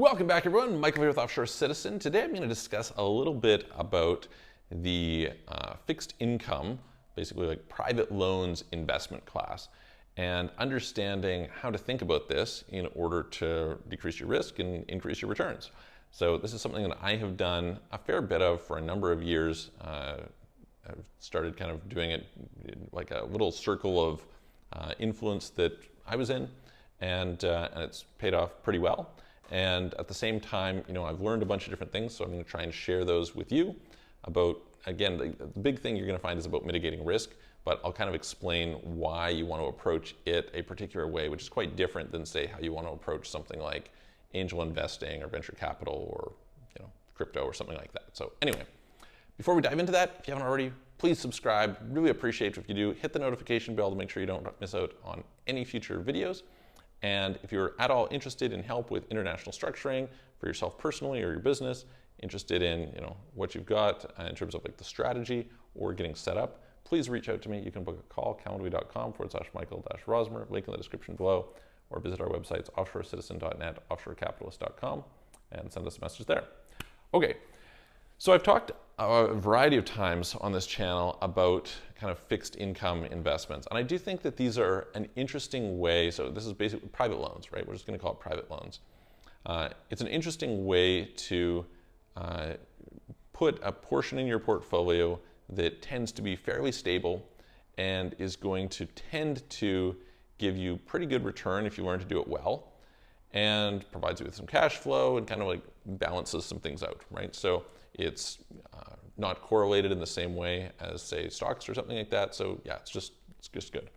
Welcome back, everyone. Michael here with Offshore Citizen. Today I'm going to discuss a little bit about the fixed income, basically like private loans investment class, and understanding how to think about this in order to decrease your risk and increase your returns. So this is something that I have done a fair bit of for a number of years. I've started kind of doing it in like a little circle of influence that I was in, and it's paid off pretty well. And at the same time, I've learned a bunch of different things, so I'm going to try and share those with you about, again, the big thing you're going to find is about mitigating risk, but I'll kind of explain why you want to approach it a particular way, which is quite different than, say, how you want to approach something like angel investing or venture capital or crypto or something like that. So anyway, before we dive into that, if you haven't already, please subscribe. Really appreciate if you do. Hit the notification bell to make sure you don't miss out on any future videos. And if you're at all interested in help with international structuring for yourself personally or your business, interested in what you've got in terms of like the strategy or getting set up, please reach out to me. You can book a call, calendly.com/Michael-Rosmer, link in the description below, or visit our websites, offshorecitizen.net, offshorecapitalist.com, and send us a message there. Okay, so I've talked a variety of times on this channel about kind of fixed income investments. And I do think that these are an interesting way. So this is basically private loans, right? We're just going to call it private loans. It's an interesting way to put a portion in your portfolio that tends to be fairly stable and is going to tend to give you pretty good return if you learn to do it well, and provides you with some cash flow and kind of like balances some things out, right? So it's not correlated in the same way as, say, stocks or something like that. So yeah, it's just good.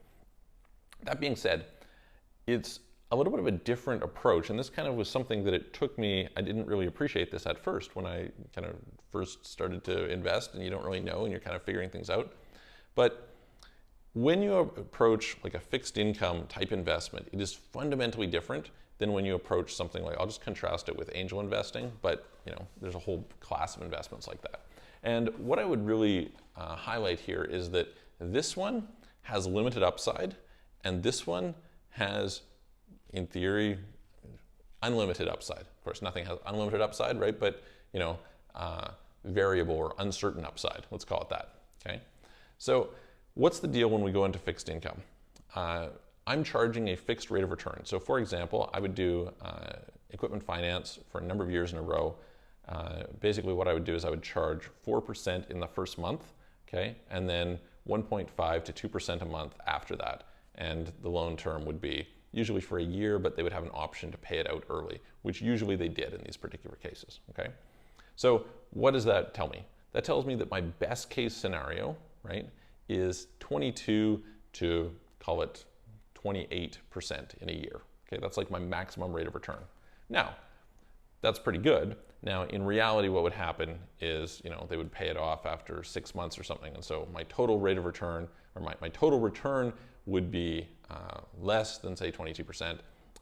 That being said, it's a little bit of a different approach, and this kind of was something that it took me, I didn't really appreciate this at first when I kind of first started to invest, and you don't really know and you're kind of figuring things out. But when you approach like a fixed income type investment, it is fundamentally different than when you approach something like, I'll just contrast it with angel investing, but there's a whole class of investments like that. And what I would really highlight here is that this one has limited upside, and this one has, in theory, unlimited upside. Of course, nothing has unlimited upside, right? But variable or uncertain upside, let's call it that, okay? So what's the deal when we go into fixed income? I'm charging a fixed rate of return. So for example, I would do equipment finance for a number of years in a row. Basically what I would do is I would charge 4% in the first month, okay? And then 1.5 to 2% a month after that. And the loan term would be usually for a year, but they would have an option to pay it out early, which usually they did in these particular cases, okay? So what does that tell me? That tells me that my best case scenario, right, is 22 to, call it 28% in a year. Okay, that's like my maximum rate of return. Now, that's pretty good. Now, in reality, what would happen is, they would pay it off after 6 months or something. And so my total rate of return, or my total return would be less than, say, 22%,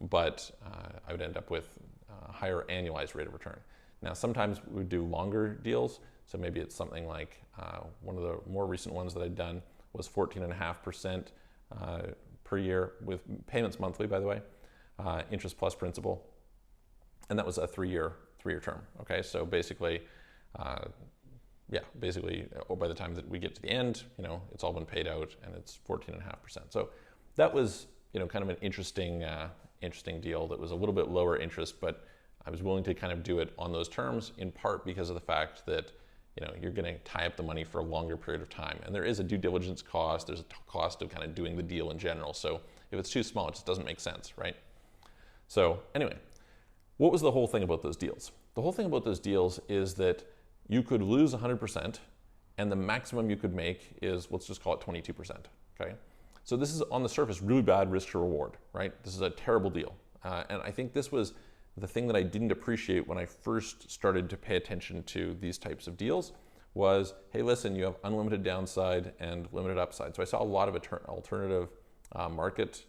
but I would end up with a higher annualized rate of return. Now, sometimes we would do longer deals. So maybe it's something like one of the more recent ones that I'd done was 14.5% per year with payments monthly, by the way, interest plus principal. And that was a three-year term, okay? So basically, by the time that we get to the end, it's all been paid out and it's 14.5%. So that was, kind of an interesting deal that was a little bit lower interest, but I was willing to kind of do it on those terms, in part because of the fact that you're going to tie up the money for a longer period of time. And there is a due diligence cost. There's a cost of kind of doing the deal in general. So if it's too small, it just doesn't make sense, right? So anyway, what was the whole thing about those deals? The whole thing about those deals is that you could lose 100%, and the maximum you could make is, let's just call it 22%, okay? So this is, on the surface, really bad risk to reward, right? This is a terrible deal. And I think this was the thing that I didn't appreciate when I first started to pay attention to these types of deals was, hey, listen, you have unlimited downside and limited upside. So I saw a lot of alternative market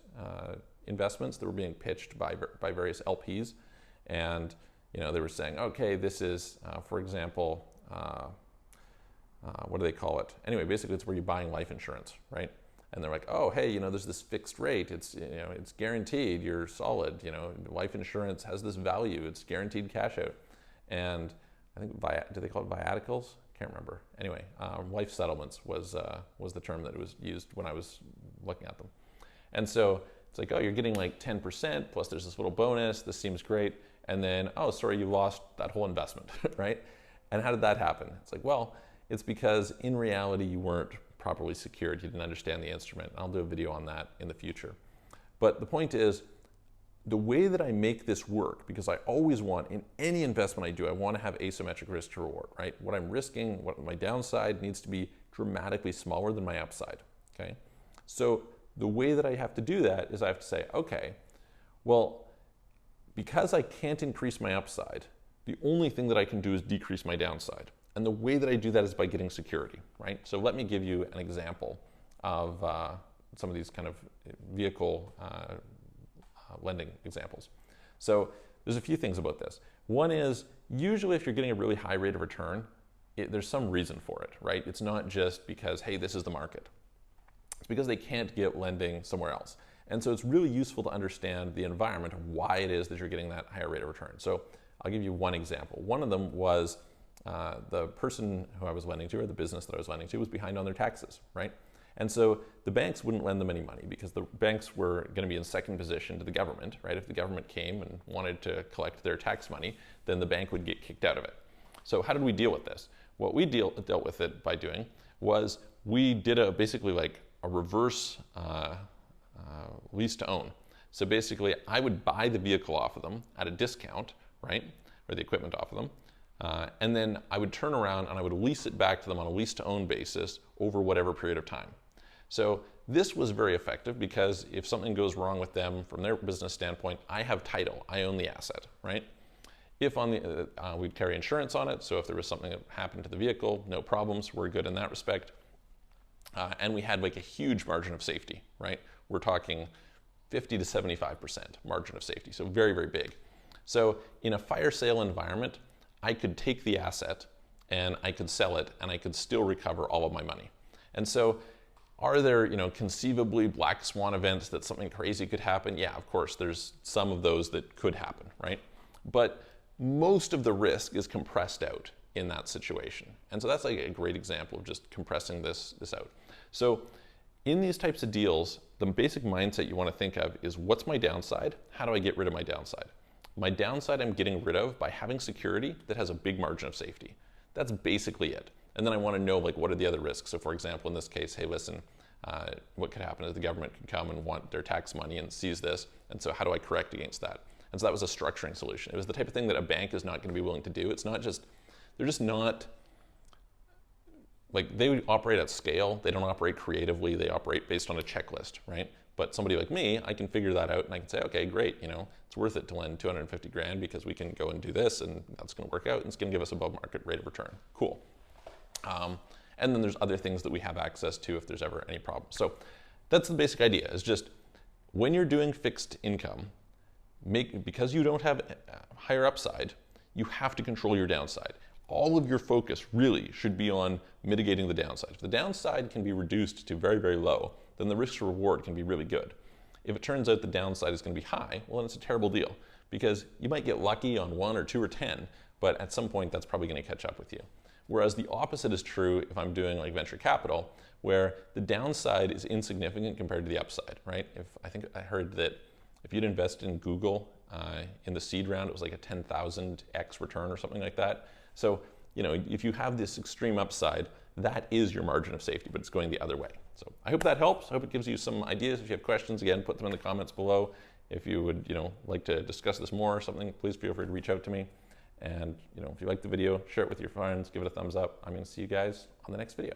investments that were being pitched by various LPs. And they were saying, okay, this is, for example, what do they call it? Anyway, basically it's where you're buying life insurance, right? and they're like, oh, hey, there's this fixed rate. It's guaranteed. You're solid. Life insurance has this value. It's guaranteed cash out. And I think, do they call it viaticals? Can't remember. Anyway, life settlements was the term that was used when I was looking at them. And so it's like, oh, you're getting like 10%, plus there's this little bonus. This seems great. And then, oh, sorry, you lost that whole investment, right? And how did that happen? It's like, well, it's because in reality, you weren't properly secured. You didn't understand the instrument. I'll do a video on that in the future. But the point is, the way that I make this work, because I always want, in any investment I do, I want to have asymmetric risk to reward, right? What I'm risking, what my downside needs to be dramatically smaller than my upside, okay? So the way that I have to do that is I have to say, okay, well, because I can't increase my upside, the only thing that I can do is decrease my downside. And the way that I do that is by getting security, right? So let me give you an example of some of these kind of vehicle lending examples. So there's a few things about this. One is, usually if you're getting a really high rate of return, there's some reason for it, right? It's not just because, hey, this is the market. It's because they can't get lending somewhere else. And so it's really useful to understand the environment of why it is that you're getting that higher rate of return. So I'll give you one example. One of them was the person who I was lending to, or the business that I was lending to, was behind on their taxes, right? And so the banks wouldn't lend them any money because the banks were going to be in second position to the government, right? If the government came and wanted to collect their tax money, then the bank would get kicked out of it. So how did we deal with this? What we dealt with it by doing was we did basically like a reverse lease to own. So basically, I would buy the vehicle off of them at a discount, right? Or the equipment off of them. And then I would turn around and I would lease it back to them on a lease to own basis over whatever period of time. So this was very effective because if something goes wrong with them from their business standpoint, I have title, I own the asset, right? If on the, we'd carry insurance on it, so if there was something that happened to the vehicle, no problems, we're good in that respect. And we had like a huge margin of safety, right? We're talking 50 to 75% margin of safety, so very, very big. So in a fire sale environment, I could take the asset and I could sell it and I could still recover all of my money. And so are there, conceivably black swan events that something crazy could happen? Yeah, of course, there's some of those that could happen, right? But most of the risk is compressed out in that situation. And so that's like a great example of just compressing this out. So in these types of deals, the basic mindset you want to think of is, what's my downside? How do I get rid of my downside? My downside I'm getting rid of by having security that has a big margin of safety. That's basically it. And then I want to know, like, what are the other risks? So for example, in this case, hey, listen, what could happen is the government could come and want their tax money and seize this. And so how do I correct against that? And so that was a structuring solution. It was the type of thing that a bank is not going to be willing to do. It's not just, they're just not, like, they operate at scale. They don't operate creatively. They operate based on a checklist, right? But somebody like me, I can figure that out and I can say, okay, great, it's worth it to lend 250 grand because we can go and do this and that's going to work out and it's going to give us above market rate of return. Cool. And then there's other things that we have access to if there's ever any problem. So that's the basic idea, is just when you're doing fixed income, because you don't have higher upside, you have to control your downside. All of your focus really should be on mitigating the downside. If the downside can be reduced to very, very low, then the risk to reward can be really good. If it turns out the downside is going to be high, well, then it's a terrible deal, because you might get lucky on 1 or 2 or 10, but at some point that's probably going to catch up with you. Whereas the opposite is true if I'm doing like venture capital, where the downside is insignificant compared to the upside, right? I think I heard that if you'd invest in Google in the seed round, it was like a 10,000x return or something like that. So, if you have this extreme upside, that is your margin of safety, but it's going the other way. So I hope that helps. I hope it gives you some ideas. If you have questions, again, put them in the comments below. If you would, like to discuss this more or something, please feel free to reach out to me. And, if you like the video, share it with your friends, give it a thumbs up. I'm going to see you guys on the next video.